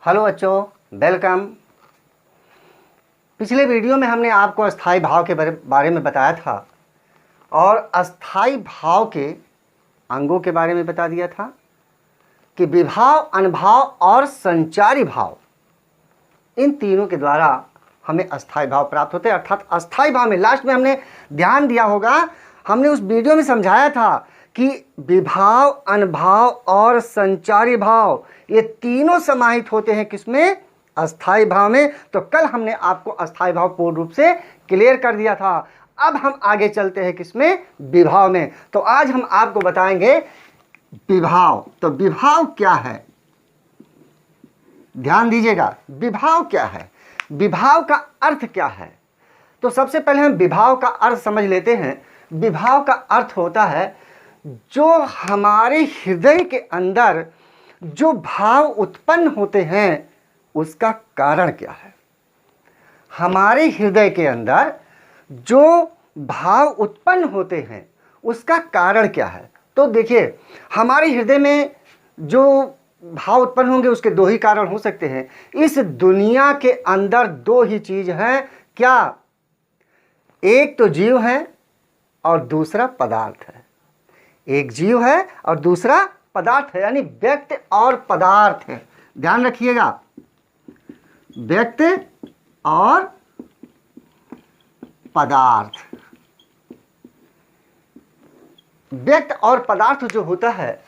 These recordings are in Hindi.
हेलो बच्चों, वेलकम। पिछले वीडियो में हमने आपको अस्थाई भाव के बारे में बताया था और अस्थाई भाव के अंगों के बारे में बता दिया था कि विभाव, अनुभाव और संचारी भाव, इन तीनों के द्वारा हमें अस्थाई भाव प्राप्त होते हैं। अर्थात अस्थाई भाव में लास्ट में हमने ध्यान दिया होगा, हमने उस वीडियो में समझाया था कि विभाव, अनुभाव और संचारी भाव ये तीनों समाहित होते हैं किसमें? अस्थाई भाव में। तो कल हमने आपको अस्थाई भाव पूर्ण रूप से क्लियर कर दिया था। अब हम आगे चलते हैं किसमें? विभाव में। तो आज हम आपको बताएंगे विभाव। तो विभाव क्या है, ध्यान दीजिएगा। विभाव क्या है, विभाव का अर्थ क्या है? तो सबसे पहले हम विभाव का अर्थ समझ लेते हैं। विभाव का अर्थ होता है जो हमारे हृदय के अंदर जो भाव उत्पन्न होते हैं उसका कारण क्या है। हमारे हृदय के अंदर जो भाव उत्पन्न होते हैं उसका कारण क्या है। तो देखिए, हमारे हृदय में जो भाव उत्पन्न होंगे उसके दो ही कारण हो सकते हैं। इस दुनिया के अंदर दो ही चीज हैं। क्या? एक तो जीव है और दूसरा पदार्थ है। एक जीव है और दूसरा पदार्थ है, यानी व्यक्ति और पदार्थ है। ध्यान रखिएगा, व्यक्ति और पदार्थ। व्यक्ति और पदार्थ जो होता है,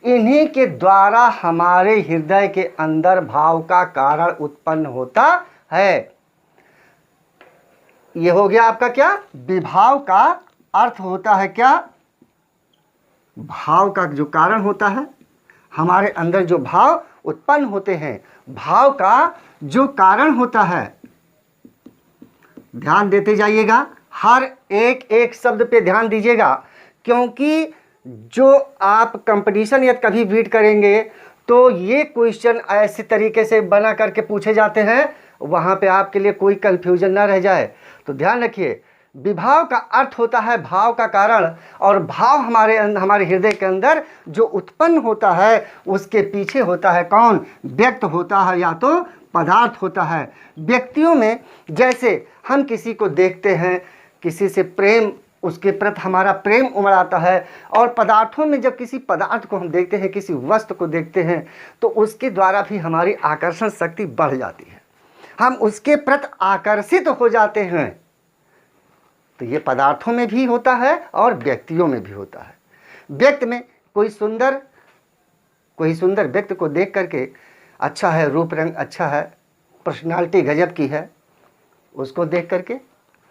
इन्हीं के द्वारा हमारे हृदय के अंदर भाव का कारण उत्पन्न होता है। यह हो गया आपका क्या? विभाव का अर्थ होता है क्या? भाव का जो कारण होता है, हमारे अंदर जो भाव उत्पन्न होते हैं, भाव का जो कारण होता है। ध्यान देते जाइएगा, हर एक एक शब्द पे ध्यान दीजिएगा, क्योंकि जो आप कंपटीशन या कभी रीड करेंगे तो ये क्वेश्चन ऐसे तरीके से बना करके पूछे जाते हैं, वहां पे आपके लिए कोई कंफ्यूजन ना रह जाए। तो ध्यान रखिए, विभाव का अर्थ होता है भाव का कारण, और भाव हमारे हृदय के अंदर जो उत्पन्न होता है उसके पीछे होता है कौन? व्यक्त होता है या तो पदार्थ होता है। व्यक्तियों में जैसे हम किसी को देखते हैं, किसी से प्रेम, उसके प्रति हमारा प्रेम उमड़ आता है, और पदार्थों में जब किसी पदार्थ को हम देखते हैं, किसी वस्तु को देखते हैं, तो उसके द्वारा भी हमारी आकर्षण शक्ति बढ़ जाती है, हम उसके प्रति आकर्षित हो जाते हैं। तो ये पदार्थों में भी होता है और व्यक्तियों में भी होता है। व्यक्ति में कोई सुंदर व्यक्ति को देख करके, अच्छा है, रूप रंग अच्छा है, पर्सनालिटी गजब की है, उसको देख करके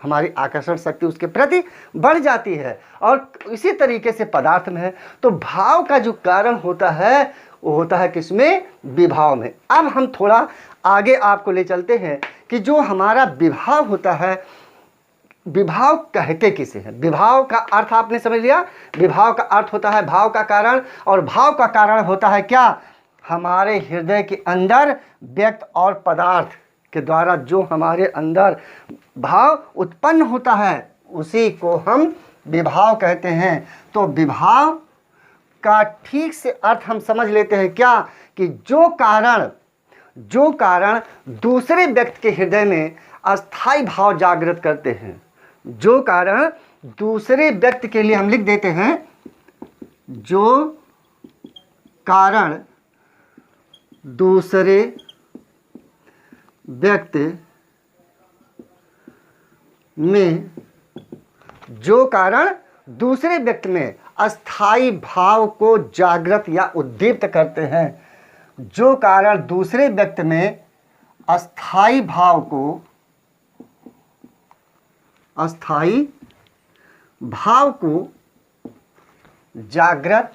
हमारी आकर्षण शक्ति उसके प्रति बढ़ जाती है। और इसी तरीके से पदार्थ में है। तो भाव का जो कारण होता है वो होता है किसमें? विभाव में। अब हम थोड़ा आगे आपको ले चलते हैं कि जो हमारा विभाव होता है, विभाव कहते किसे हैं? विभाव का अर्थ आपने समझ लिया। विभाव का अर्थ होता है भाव का कारण, और भाव का कारण होता है क्या? हमारे हृदय के अंदर व्यक्ति और पदार्थ के द्वारा जो हमारे अंदर भाव उत्पन्न होता है उसी को हम विभाव कहते हैं। तो विभाव का ठीक से अर्थ हम समझ लेते हैं क्या? कि जो कारण दूसरे व्यक्ति के हृदय में अस्थाई भाव जागृत करते हैं, जो कारण दूसरे व्यक्ति के लिए हम लिख देते हैं, जो कारण दूसरे व्यक्ति में, जो कारण दूसरे व्यक्ति में अस्थाई भाव को जागृत या उद्दीप्त करते हैं, जो कारण दूसरे व्यक्ति में अस्थाई भाव को जागृत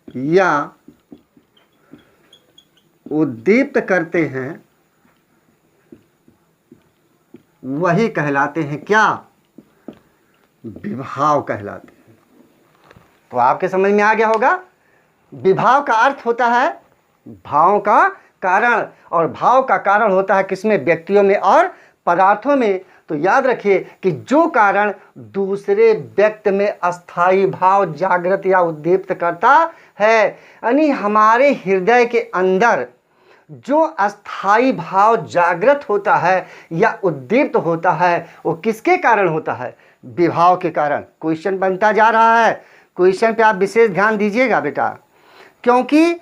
या उद्दीप्त करते हैं, वही कहलाते हैं क्या? विभाव कहलाते हैं। तो आपके समझ में आ गया होगा, विभाव का अर्थ होता है भाव का कारण, और भाव का कारण होता है किसमें? व्यक्तियों में और पदार्थों में। तो याद रखिए कि जो कारण दूसरे व्यक्ति में अस्थाई भाव जागृत या उद्दीप्त करता है, यानी हमारे हृदय के अंदर जो अस्थाई भाव जागृत होता है या उद्दीप्त होता है, वो किसके कारण होता है? विभाव के कारण। क्वेश्चन बनता जा रहा है, क्वेश्चन पे आप विशेष ध्यान दीजिएगा बेटा, क्योंकि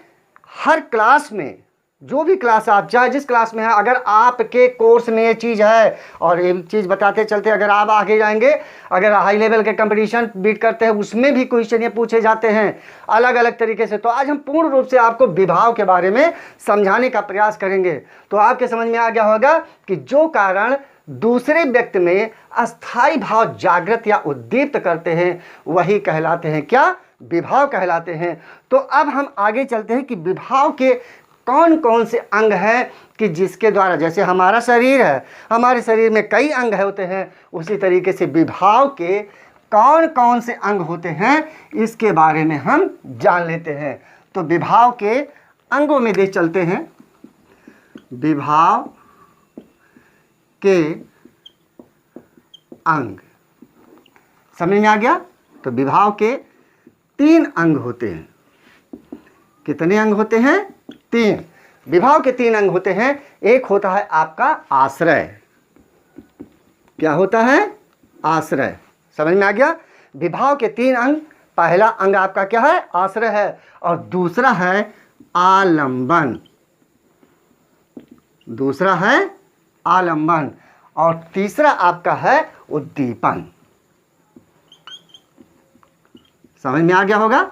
हर क्लास में, जो भी क्लास आप चाहे जिस क्लास में है, अगर आपके कोर्स में ये चीज़ है, और एक चीज़ बताते चलते, अगर आप आगे जाएंगे, अगर हाई लेवल के कंपटीशन बीट करते हैं, उसमें भी क्वेश्चन ये पूछे जाते हैं अलग अलग तरीके से। तो आज हम पूर्ण रूप से आपको विभाव के बारे में समझाने का प्रयास करेंगे। तो आपके समझ में आ गया होगा कि जो कारण दूसरे व्यक्ति में अस्थाई भाव जागृत या उद्दीप्त करते हैं, वही कहलाते हैं क्या? विभाव कहलाते हैं। तो अब हम आगे चलते हैं कि विभाव के कौन कौन से अंग हैं कि जिसके द्वारा, जैसे हमारा शरीर है, हमारे शरीर में कई अंग होते हैं, उसी तरीके से विभाव के कौन कौन से अंग होते हैं, इसके बारे में हम जान लेते हैं। तो विभाव के अंगों में देख चलते हैं। विभाव के अंग समझ में आ गया? तो विभाव के 3 अंग होते हैं। कितने अंग होते हैं? 3। विभाव के 3 अंग होते हैं। एक होता है आपका आश्रय। क्या होता है? आश्रय। समझ में आ गया? विभाव के 3 अंग, पहला अंग आपका क्या है? आश्रय है, और दूसरा है आलंबन, दूसरा है आलंबन, और तीसरा आपका है उद्दीपन। समझ में आ गया होगा?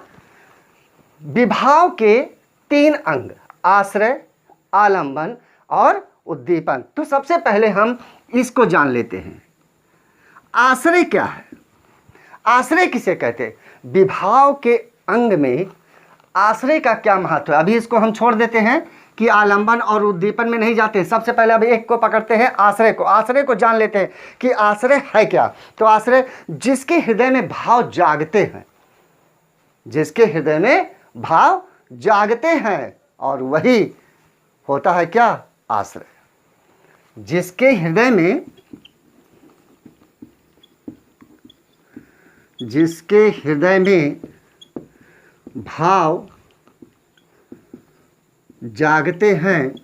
विभाव के 3 अंग, आश्रय, आलंबन और उद्दीपन। तो सबसे पहले हम इसको जान लेते हैं। आश्रय क्या है? आश्रय किसे कहते हैं? विभाव के अंग में आश्रय का क्या महत्व है? अभी इसको हम छोड़ देते हैं कि आलंबन और उद्दीपन में नहीं जाते। सबसे पहले अभी एक को पकड़ते हैं, आश्रय को। आश्रय को जान लेते हैं कि आश्रय है क्या। तो आश्रय जिसके हृदय में भाव जागते हैं, जिसके हृदय में भाव जागते हैं, और वही होता है क्या? आश्रय। जिसके हृदय में, जिसके हृदय में भाव जागते हैं,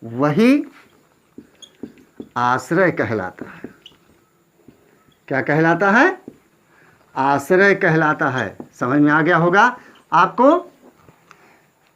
वही आश्रय कहलाता है। क्या कहलाता है? आश्रय कहलाता है। समझ में आ गया होगा आपको?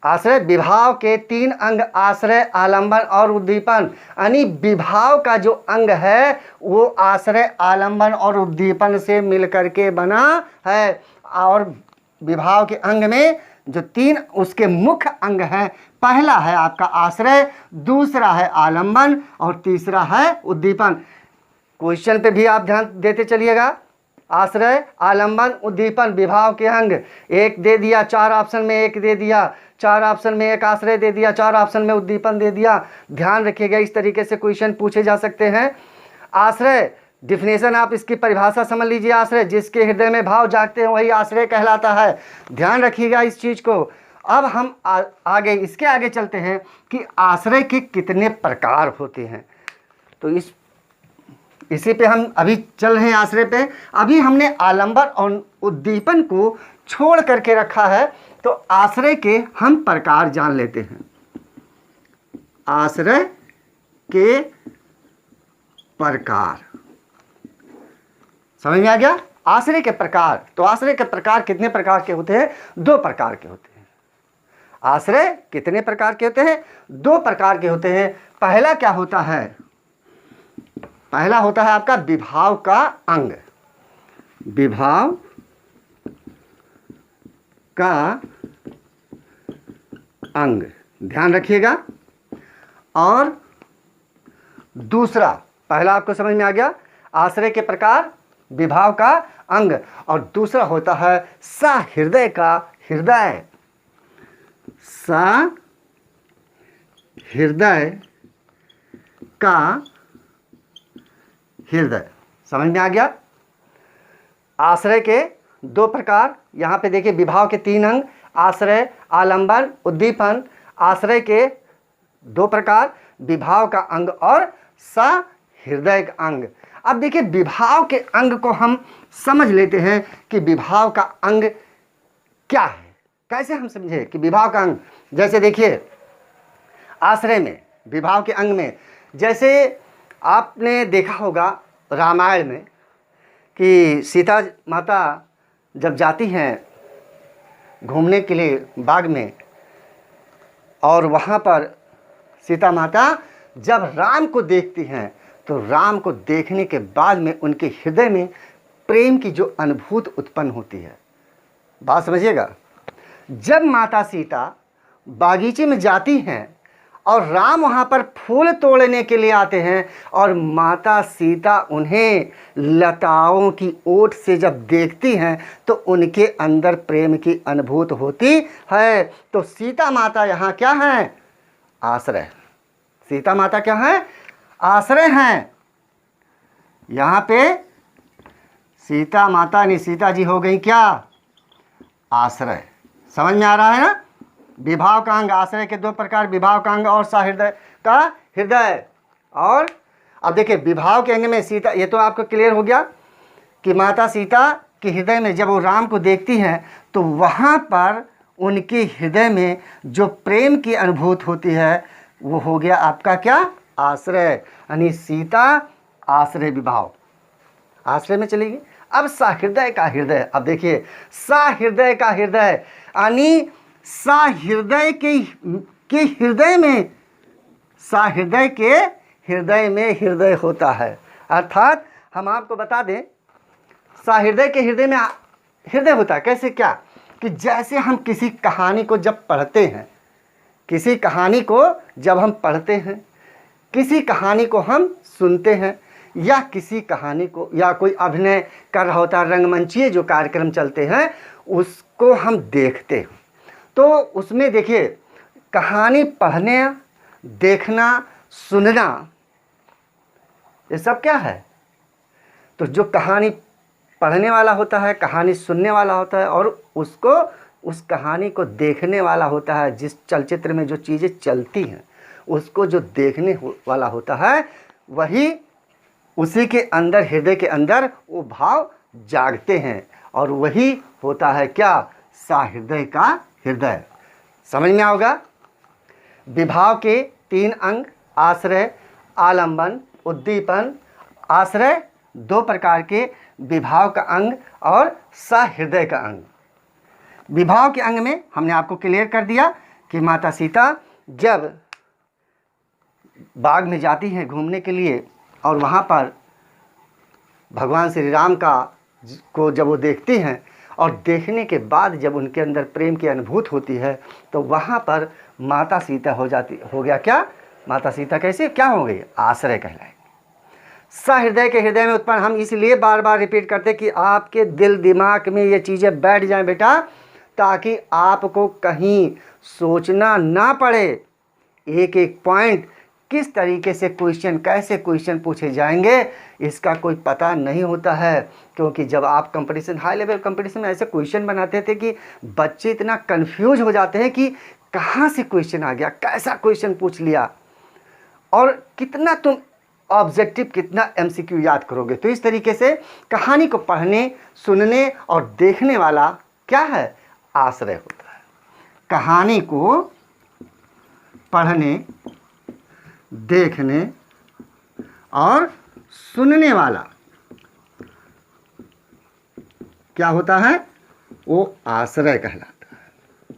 आश्रय, विभाव के 3 अंग, आश्रय, आलंबन और उद्दीपन, यानी विभाव का जो अंग है वो आश्रय, आलंबन और उद्दीपन से मिलकर के बना है। और विभाव के अंग में जो 3 उसके मुख्य अंग हैं, पहला है आपका आश्रय, दूसरा है आलंबन और तीसरा है उद्दीपन। क्वेश्चन पे भी आप ध्यान देते चलिएगा। आश्रय, आलंबन, उद्दीपन, विभाव के अंग। एक दे दिया, 4 ऑप्शन में एक दे दिया, 4 ऑप्शन में एक आश्रय दे दिया, 4 ऑप्शन में उद्दीपन दे दिया। ध्यान रखिएगा, इस तरीके से क्वेश्चन पूछे जा सकते हैं। आश्रय, डिफिनेशन आप इसकी परिभाषा समझ लीजिए। आश्रय, जिसके हृदय में भाव जागते हैं वही आश्रय कहलाता है। ध्यान रखिएगा इस चीज को। अब हम आगे, इसके आगे चलते हैं कि आश्रय के कितने प्रकार होते हैं। तो इसी पे हम अभी चल रहे हैं, आश्रय पे। अभी हमने आलंबन और उद्दीपन को छोड़ करके रखा है, तो आश्रय के हम प्रकार जान लेते हैं। आश्रय के प्रकार समझ में आ गया? आश्रय के प्रकार। तो आश्रय के प्रकार कितने प्रकार के होते हैं? 2 प्रकार के होते हैं। आश्रय कितने प्रकार के होते हैं? 2 प्रकार के होते हैं। पहला क्या होता है? पहला होता है आपका विभाव का अंग। विभाव का अंग, ध्यान रखिएगा। और दूसरा, पहला आपको समझ में आ गया, आश्रय के प्रकार, विभाव का अंग। और दूसरा होता है सहृदय का हृदय। सहृदय का हृदय। समझ में आ गया? आश्रय के 2 प्रकार, यहाँ पे देखिए विभाव के 3 अंग, आश्रय, आलंबन, उद्दीपन। आश्रय के 2 प्रकार, विभाव का अंग और सहृदय अंग। अब देखिए विभाव के अंग को हम समझ लेते हैं कि विभाव का अंग क्या है। कैसे हम समझे कि विभाव का अंग, जैसे देखिए आश्रय में, विभाव के अंग में, जैसे आपने देखा होगा रामायण में कि सीता माता जब जाती हैं घूमने के लिए बाग में, और वहाँ पर सीता माता जब राम को देखती हैं तो राम को देखने के बाद में उनके हृदय में प्रेम की जो अनुभूति उत्पन्न होती है। बात समझिएगा, जब माता सीता बागीचे में जाती हैं और राम वहाँ पर फूल तोड़ने के लिए आते हैं और माता सीता उन्हें लताओं की ओट से जब देखती हैं तो उनके अंदर प्रेम की अनुभूति होती है। तो सीता माता यहाँ क्या हैं? आश्रय। सीता माता क्या है? आश्रय हैं। यहाँ पे सीता माता नहीं, सीता जी हो गई क्या? आश्रय। समझ में आ रहा है ना? विभाव का अंग, आश्रय के दो प्रकार, विभाव का अंग और सहृदय का हृदय। और अब देखिए विभाव के अंग में सीता, ये तो आपको क्लियर हो गया कि माता सीता के हृदय में जब वो राम को देखती हैं तो वहाँ पर उनके हृदय में जो प्रेम की अनुभूति होती है वो हो गया आपका क्या? आश्रय। यानी सीता आश्रय विभाव, आश्रय में चलेगी। अब सहृदय का हृदय, अब देखिए सहृदय का हृदय यानी सहृदय के हृदय में, सहृदय के हृदय में हृदय होता है। अर्थात हम आपको बता दें सहृदय के हृदय में हृदय होता है। कैसे? क्या कि जैसे हम किसी कहानी को जब पढ़ते हैं, किसी कहानी को जब हम पढ़ते हैं, किसी कहानी को हम सुनते हैं, या किसी कहानी को, या कोई अभिनय कर रहा होता है, रंगमंचीय जो कार्यक्रम चलते हैं उसको हम देखते हैं, तो उसमें देखिए कहानी पढ़ने, देखना, सुनना, ये सब क्या है? तो जो कहानी पढ़ने वाला होता है, कहानी सुनने वाला होता है, और उसको, उस कहानी को देखने वाला होता है। जिस चलचित्र में जो चीज़ें चलती हैं उसको जो देखने वाला होता है, वही उसी के अंदर, हृदय के अंदर वो भाव जागते हैं, और वही होता है क्या? सहृदय का हृदय। समझ में आओगा? विभाव के तीन अंग, आश्रय, आलंबन, उद्दीपन। आश्रय दो प्रकार के, विभाव का अंग और सहृदय का अंग। विभाव के अंग में हमने आपको क्लियर कर दिया कि माता सीता जब बाग में जाती हैं घूमने के लिए, और वहाँ पर भगवान श्री राम को जब वो देखती हैं और देखने के बाद जब उनके अंदर प्रेम की अनुभूति होती है तो वहाँ पर माता सीता हो गया क्या? माता सीता कैसे क्या हो गई? आश्रय कहलाएगी। सहृदय के हृदय में उत्पन्न, हम इसलिए बार बार रिपीट करते कि आपके दिल दिमाग में ये चीज़ें बैठ जाएं बेटा, ताकि आपको कहीं सोचना ना पड़े। एक एक पॉइंट किस तरीके से क्वेश्चन, कैसे क्वेश्चन पूछे जाएंगे इसका कोई पता नहीं होता है। क्योंकि जब आप कंपटीशन, हाई लेवल कंपटीशन में ऐसे क्वेश्चन बनाते थे कि बच्चे इतना कंफ्यूज हो जाते हैं कि कहाँ से क्वेश्चन आ गया, कैसा क्वेश्चन पूछ लिया, और कितना तुम ऑब्जेक्टिव, कितना एमसीक्यू याद करोगे। तो इस तरीके से कहानी को पढ़ने, सुनने और देखने वाला क्या है? आश्रय होता है। कहानी को पढ़ने, देखने और सुनने वाला क्या होता है? वो आश्रय कहलाता है।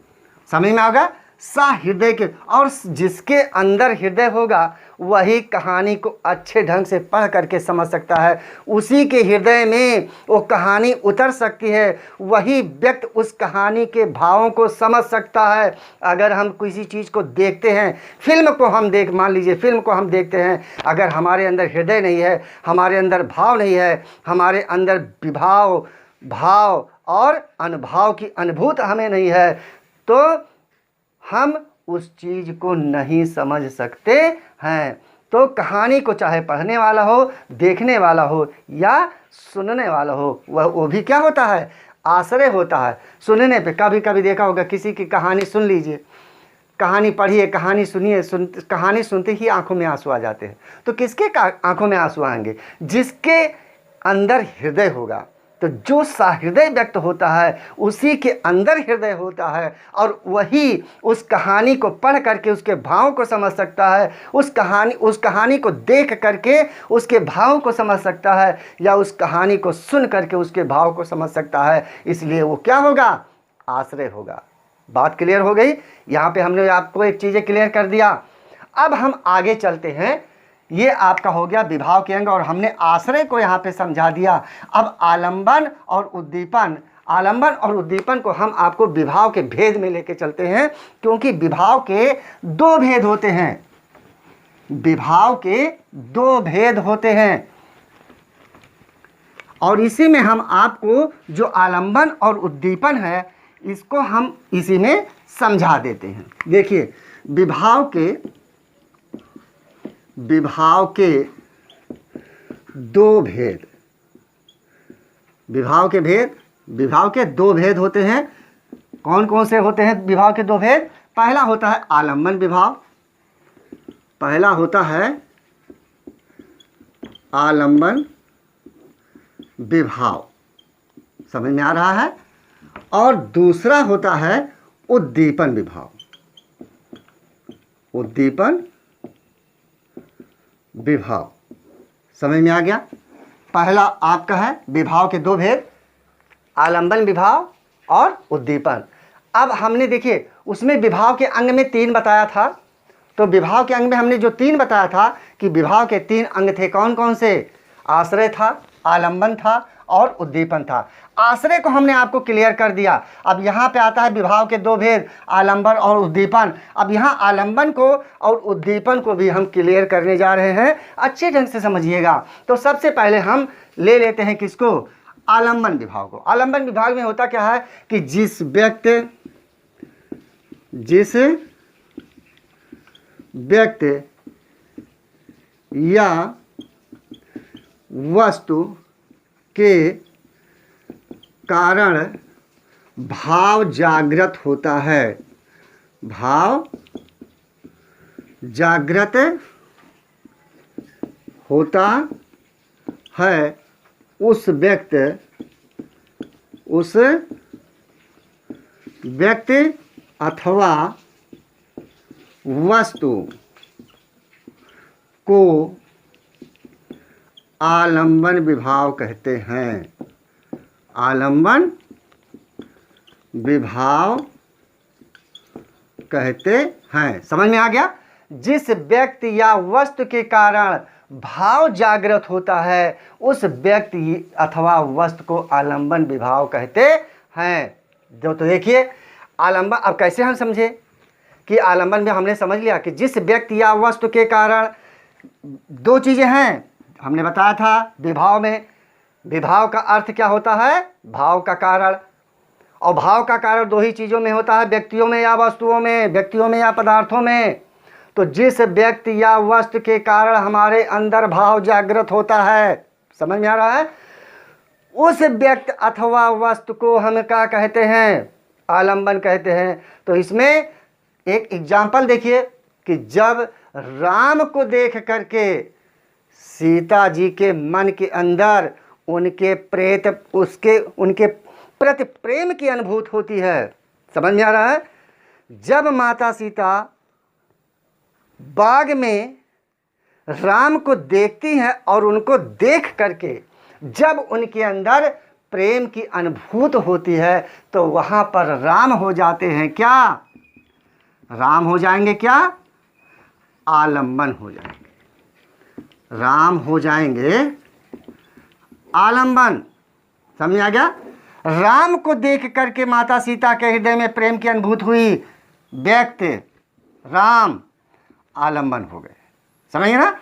समझ में आएगा? सहृदय के, और जिसके अंदर हृदय होगा वही कहानी को अच्छे ढंग से पढ़ करके समझ सकता है। उसी के हृदय में वो कहानी उतर सकती है, वही व्यक्ति उस कहानी के भावों को समझ सकता है। अगर हम किसी चीज़ को देखते हैं, फिल्म को हम मान लीजिए फिल्म को हम देखते हैं, अगर हमारे अंदर हृदय नहीं है, हमारे अंदर भाव नहीं है, हमारे अंदर विभाव, भाव और अनुभाव की अनुभूति हमें नहीं है, तो हम उस चीज़ को नहीं समझ सकते हैं। तो कहानी को चाहे पढ़ने वाला हो, देखने वाला हो या सुनने वाला हो, वो भी क्या होता है? आश्रय होता है। सुनने पे कभी कभी देखा होगा, किसी की कहानी सुन लीजिए, कहानी पढ़िए, कहानी सुनिए, कहानी सुनते ही आंखों में आंसू आ जाते हैं। तो किसके आंखों में आंसू आएंगे? जिसके अंदर हृदय होगा। तो जो सहृदय व्यक्त होता है उसी के अंदर हृदय होता है, और वही उस कहानी को पढ़ करके उसके भाव को समझ सकता है, उस कहानी को देख करके उसके भाव को समझ सकता है, या उस कहानी को सुन करके उसके भाव को समझ सकता है। इसलिए वो क्या होगा? आश्रय होगा। बात क्लियर हो गई? यहाँ पे हमने आपको एक चीज़ें क्लियर कर दिया। अब हम आगे चलते हैं। ये आपका हो गया विभाव के अंग, और हमने आश्रय को यहाँ पे समझा दिया। अब आलंबन और उद्दीपन को हम आपको विभाव के भेद में लेके चलते हैं, क्योंकि विभाव के दो भेद होते हैं। विभाव के दो भेद होते हैं, और इसी में हम आपको जो आलंबन और उद्दीपन है इसको हम इसी में समझा देते हैं। देखिए, विभाव के दो भेद, विभाव के दो भेद होते हैं। कौन कौन से होते हैं विभाव के दो भेद? पहला होता है आलंबन विभाव, पहला होता है आलंबन विभाव, समझ में आ रहा है? और दूसरा होता है उद्दीपन विभाव। उद्दीपन विभाव, समझ में आ गया? पहला आपका है विभाव के दो भेद, आलंबन विभाव और उद्दीपन। अब हमने देखिए उसमें विभाव के अंग में 3 बताया था। तो विभाव के अंग में हमने जो 3 बताया था कि विभाव के 3 अंग थे, कौन कौन से? आश्रय था, आलंबन था और उद्दीपन था। आश्रय को हमने आपको क्लियर कर दिया। अब यहाँ पे आता है विभाव के दो भेद, आलंबन और उद्दीपन। अब यहाँ आलंबन को और उद्दीपन को भी हम क्लियर करने जा रहे हैं, अच्छे ढंग से समझिएगा। तो सबसे पहले हम ले लेते हैं किसको? आलंबन विभाव को। आलंबन विभाग में होता क्या है कि जिस व्यक्ति या वस्तु के कारण भाव जागृत होता है, भाव जागृत होता है, उस व्यक्ति अथवा वस्तु को आलंबन विभाव कहते हैं। आलंबन विभाव कहते हैं। समझ में आ गया? जिस व्यक्ति या वस्तु के कारण भाव जागृत होता है उस व्यक्ति अथवा वस्तु को आलंबन विभाव कहते हैं। तो देखिए आलंबन, अब कैसे हम समझे कि आलंबन में हमने समझ लिया कि जिस व्यक्ति या वस्तु के कारण, दो चीज़ें हैं हमने बताया था विभाव में। विभाव का अर्थ क्या होता है? भाव का कारण। और भाव का कारण दो ही चीज़ों में होता है, व्यक्तियों में या वस्तुओं में, व्यक्तियों में या पदार्थों में। तो जिस व्यक्ति या वस्तु के कारण हमारे अंदर भाव जागृत होता है, समझ में आ रहा है, उस व्यक्ति अथवा वस्तु को हम क्या कहते हैं? आलंबन कहते हैं। तो इसमें एक एग्जाम्पल देखिए कि जब राम को देख करके सीता जी के मन के अंदर उनके प्रति प्रेम की अनुभूति होती है। समझ में आ रहा है? जब माता सीता बाग में राम को देखती हैं और उनको देख करके जब उनके अंदर प्रेम की अनुभूति होती है तो वहाँ पर राम हो जाते हैं क्या? राम हो जाएंगे क्या? आलंबन हो जाएंगे। राम हो जाएंगे आलंबन। समझ आ गया? राम को देख करके माता सीता के हृदय में प्रेम की अनुभूति हुई, व्यक्ति राम आलंबन हो गए। समझिए ना?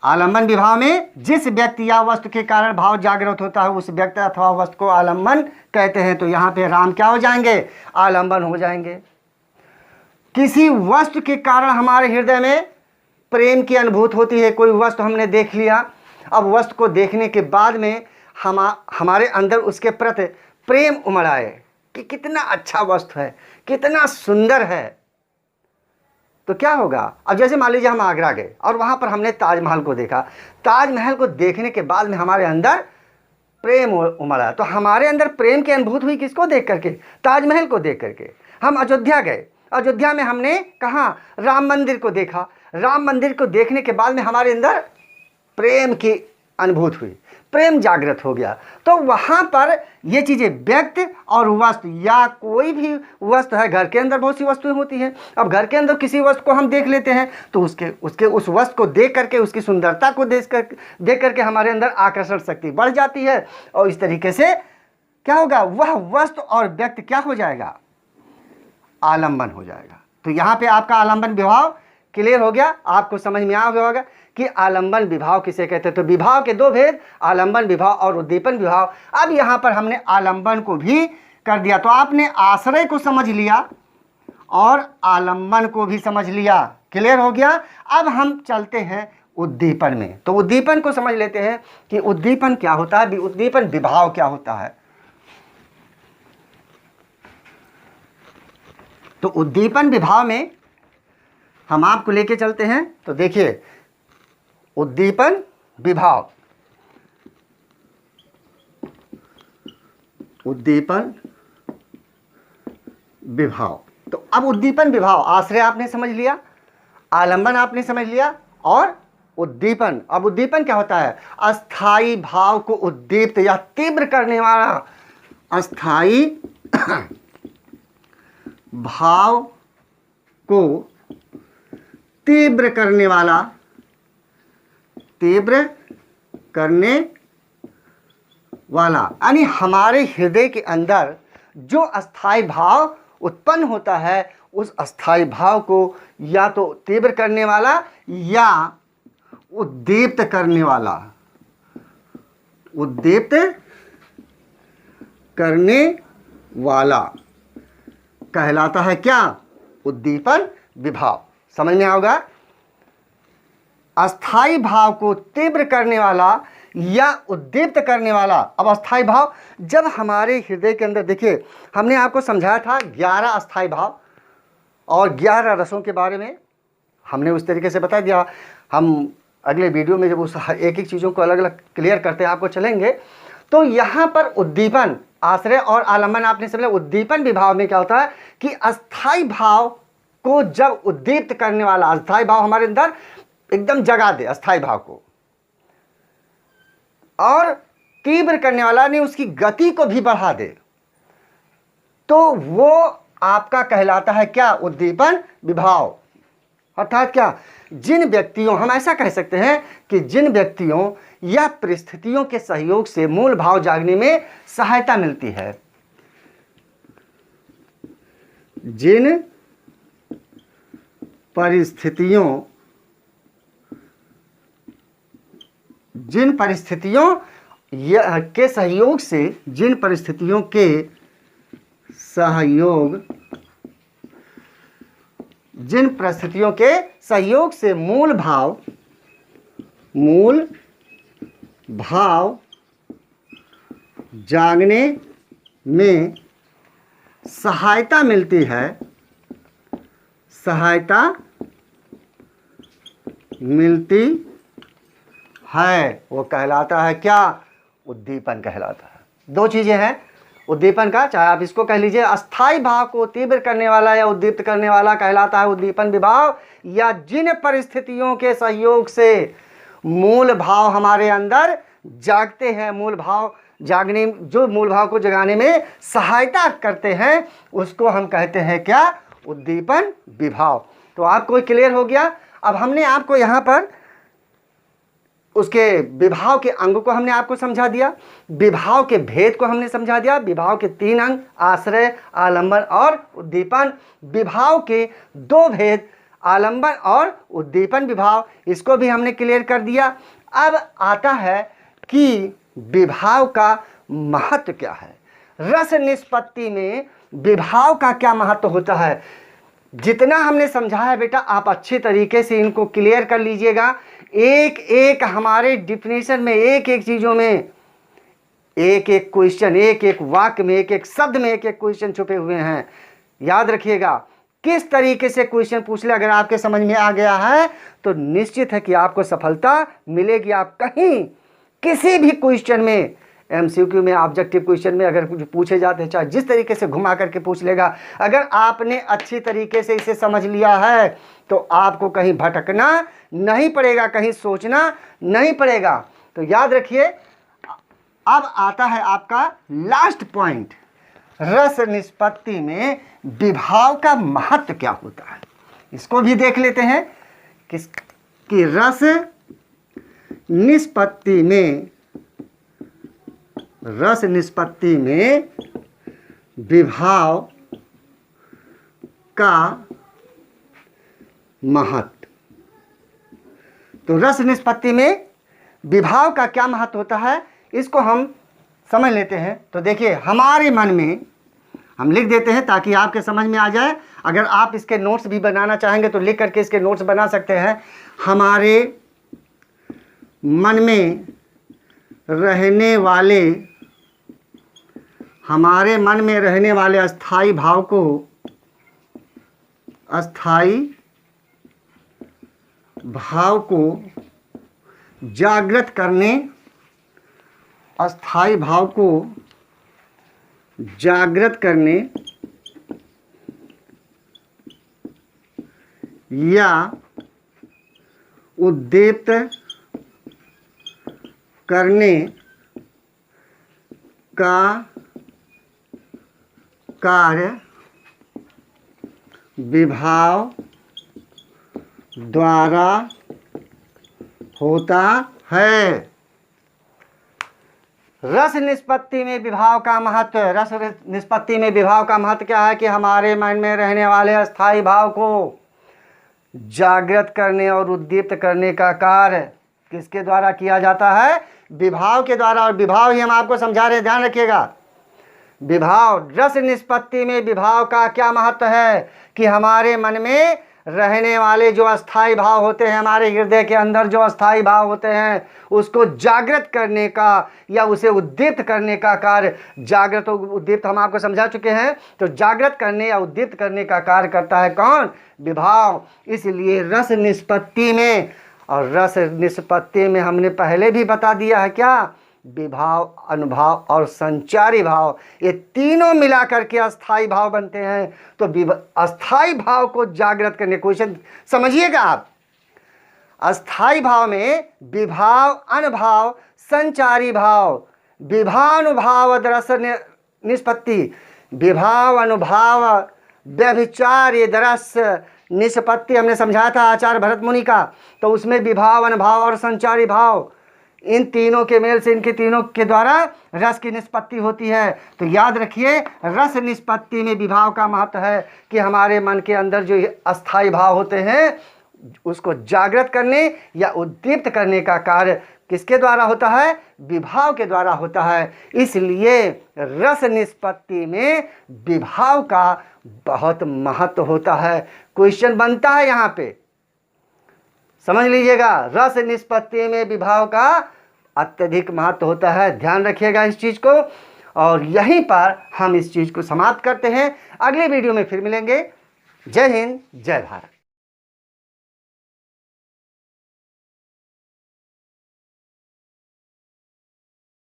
आलंबन विभाव में जिस व्यक्ति या वस्तु के कारण भाव जागृत होता है उस व्यक्ति अथवा वस्तु को आलंबन कहते हैं। तो यहाँ पे राम क्या हो जाएंगे? आलंबन हो जाएंगे। किसी वस्तु के कारण हमारे हृदय में प्रेम की अनुभूति होती है। कोई वस्तु हमने देख लिया, अब वस्तु को देखने के बाद में हमारे अंदर उसके प्रति प्रेम उमड़ आए कि कितना अच्छा वस्तु है, कितना सुंदर है। तो क्या होगा, अब जैसे मान लीजिए हम आगरा गए और वहाँ पर हमने ताजमहल को देखा, ताजमहल को देखने के बाद में हमारे अंदर प्रेम उमड़ा, तो हमारे अंदर प्रेम की अनुभूति हुई किसको देख करके, ताजमहल को देख करके। हम अयोध्या गए, अयोध्या में हमने कहाँ, राम मंदिर को देखा, राम मंदिर को देखने के बाद में हमारे अंदर प्रेम की अनुभूति हुई, प्रेम जागृत हो गया। तो वहाँ पर ये चीज़ें व्यक्ति और वस्तु या कोई भी वस्तु है, घर के अंदर बहुत सी वस्तुएं होती हैं, अब घर के अंदर किसी वस्तु को हम देख लेते हैं तो उसके उस वस्तु को देख करके, उसकी सुंदरता को देख करके हमारे अंदर आकर्षण शक्ति बढ़ जाती है और इस तरीके से क्या होगा, वह वस्तु और व्यक्ति क्या हो जाएगा, आलंबन हो जाएगा। तो यहाँ पे आपका आलंबन विभाव क्लियर हो गया, आपको समझ में आ गया होगा कि आलंबन विभाव किसे कहते हैं। तो विभाव के दो भेद, आलंबन विभाव और उद्दीपन विभाव। अब यहाँ पर हमने आलंबन को भी कर दिया, तो आपने आश्रय को समझ लिया और आलंबन को भी समझ लिया, क्लियर हो गया। अब हम चलते हैं उद्दीपन में, तो उद्दीपन को समझ लेते हैं कि उद्दीपन क्या होता है, उद्दीपन विभाव क्या होता है। तो उद्दीपन विभाव में हम आपको लेके चलते हैं। तो देखिए, उद्दीपन विभाव, उद्दीपन विभाव। तो अब उद्दीपन विभाव, आश्रय आपने समझ लिया, आलंबन आपने समझ लिया और उद्दीपन। अब उद्दीपन क्या होता है, अस्थाई भाव को उद्दीप्त या तीव्र करने वाला, अस्थाई भाव को तीव्र करने वाला, तीव्र करने वाला, यानी हमारे हृदय के अंदर जो अस्थाई भाव उत्पन्न होता है उस अस्थाई भाव को या तो तीव्र करने वाला या उद्दीप्त करने वाला, उद्दीप्त करने वाला कहलाता है क्या, उद्दीपन विभाव। समझ में आओगा, अस्थाई भाव को तीव्र करने वाला या उद्दीप्त करने वाला। अब अस्थाई भाव, जब हमारे हृदय के अंदर, देखिए हमने आपको समझाया था 11 अस्थाई भाव और 11 रसों के बारे में हमने उस तरीके से बता दिया। हम अगले वीडियो में जब उस एक एक चीज़ों को अलग अलग क्लियर करते हैं आपको चलेंगे। तो यहाँ पर उद्दीपन, आश्रय और आलंबन आपने समझा। उद्दीपन विभाव में क्या होता है कि अस्थाई भाव को जब उद्दीप्त करने वाला, अस्थाई भाव हमारे अंदर एकदम जगा दे अस्थाई भाव को, और तीव्र करने वाला नहीं, उसकी गति को भी बढ़ा दे, तो वो आपका कहलाता है क्या, उद्दीपन विभाव। अर्थात क्या, जिन व्यक्तियों, हम ऐसा कह सकते हैं कि जिन व्यक्तियों या परिस्थितियों के सहयोग से मूल भाव जागने में सहायता मिलती है, जिन परिस्थितियों के सहयोग से, जिन परिस्थितियों के सहयोग, जिन परिस्थितियों के सहयोग से मूल भाव जागने में सहायता मिलती है, सहायता मिलती है, वो कहलाता है क्या, उद्दीपन कहलाता है। दो चीज़ें हैं उद्दीपन का, चाहे आप इसको कह लीजिए अस्थाई भाव को तीव्र करने वाला या उद्दीप्त करने वाला कहलाता है उद्दीपन विभाव, या जिन परिस्थितियों के सहयोग से मूल भाव हमारे अंदर जागते हैं, मूल भाव जागने, जो मूल भाव को जगाने में सहायता करते हैं, उसको हम कहते हैं क्या, उद्दीपन विभाव। तो आपको क्लियर हो गया। अब हमने आपको यहाँ पर उसके विभाव के अंग को हमने आपको समझा दिया, विभाव के भेद को हमने समझा दिया। विभाव के 3 अंग, आश्रय, आलंबन और उद्दीपन। विभाव के 2 भेद, आलंबन और उद्दीपन विभाव, इसको भी हमने क्लियर कर दिया। अब आता है कि विभाव का महत्व क्या है, रस निष्पत्ति में विभाव का क्या महत्व होता है। जितना हमने समझा है बेटा, आप अच्छे तरीके से इनको क्लियर कर लीजिएगा। एक एक हमारे डिफिनेशन में, एक एक चीज़ों में, एक एक क्वेश्चन, एक एक वाक्य में, एक एक शब्द में एक एक क्वेश्चन छुपे हुए हैं। याद रखिएगा, किस तरीके से क्वेश्चन पूछ ले, अगर आपके समझ में आ गया है तो निश्चित है कि आपको सफलता मिलेगी। आप कहीं किसी भी क्वेश्चन में, एमसीक्यू में, ऑब्जेक्टिव क्वेश्चन में अगर कुछ पूछे जाते हैं, चाहे जिस तरीके से घुमा करके पूछ लेगा, अगर आपने अच्छी तरीके से इसे समझ लिया है तो आपको कहीं भटकना नहीं पड़ेगा, कहीं सोचना नहीं पड़ेगा। तो याद रखिए, अब आता है आपका लास्ट पॉइंट, रस निष्पत्ति में विभाव का महत्व क्या होता है। इसको भी देख लेते हैं कि रस निष्पत्ति में विभाव का महत्व। तो रस निष्पत्ति में विभाव का क्या महत्व होता है, इसको हम समझ लेते हैं। तो देखिए, हमारे मन में हम लिख देते हैं ताकि आपके समझ में आ जाए। अगर आप इसके नोट्स भी बनाना चाहेंगे तो लिख करके इसके नोट्स बना सकते हैं। हमारे मन में रहने वाले अस्थाई भाव को जागृत करने, अस्थाई भाव को जागृत करने या उद्दीप्त करने का कार्य विभाव द्वारा होता है। रस निष्पत्ति में विभाव का महत्व, रस निष्पत्ति में विभाव का महत्व क्या है कि हमारे मन में रहने वाले अस्थाई भाव को जागृत करने और उद्दीप्त करने का कार्य किसके द्वारा किया जाता है, विभाव के द्वारा। और विभाव ही हम आपको समझा रहे, ध्यान रखिएगा। विभाव, रस निष्पत्ति में विभाव का क्या महत्व है कि हमारे मन में रहने वाले जो अस्थाई भाव होते हैं, हमारे हृदय के अंदर जो अस्थाई भाव होते हैं, उसको जागृत करने का या उसे उद्दीप्त करने का कार्य, जागृत और उद्दीप्त हम आपको समझा चुके हैं। तो जागृत करने या उद्दीप्त करने का कार्य करता है कौन, विभाव। इसलिए रस निष्पत्ति में, और रस निष्पत्ति में हमने पहले भी बता दिया है क्या, विभाव, अनुभाव और संचारी भाव, ये तीनों मिलाकर के अस्थाई भाव बनते हैं। तो अस्थाई भाव को जागृत करने, क्वेश्चन समझिएगा आप, अस्थाई भाव में विभाव, अनुभाव, संचारी भाव, विभानुभाव रस निष्पत्ति, विभाव, अनुभाव, व्यभिचार, ये रस निष्पत्ति हमने समझाया था आचार्य भरत मुनि का। तो उसमें विभाव, अनुभाव और संचारी भाव, इन तीनों के मेल से, इनके तीनों के द्वारा रस की निष्पत्ति होती है। तो याद रखिए, रस निष्पत्ति में विभाव का महत्व है कि हमारे मन के अंदर जो अस्थाई भाव होते हैं उसको जागृत करने या उद्दीप्त करने का कार्य किसके द्वारा होता है, विभाव के द्वारा होता है। इसलिए रस निष्पत्ति में विभाव का बहुत महत्व होता है। क्वेश्चन बनता है यहाँ पे, समझ लीजिएगा, रस निष्पत्ति में विभाव का अत्यधिक महत्व होता है। ध्यान रखिएगा इस चीज़ को। और यहीं पर हम इस चीज़ को समाप्त करते हैं। अगले वीडियो में फिर मिलेंगे। जय हिंद, जय भारत।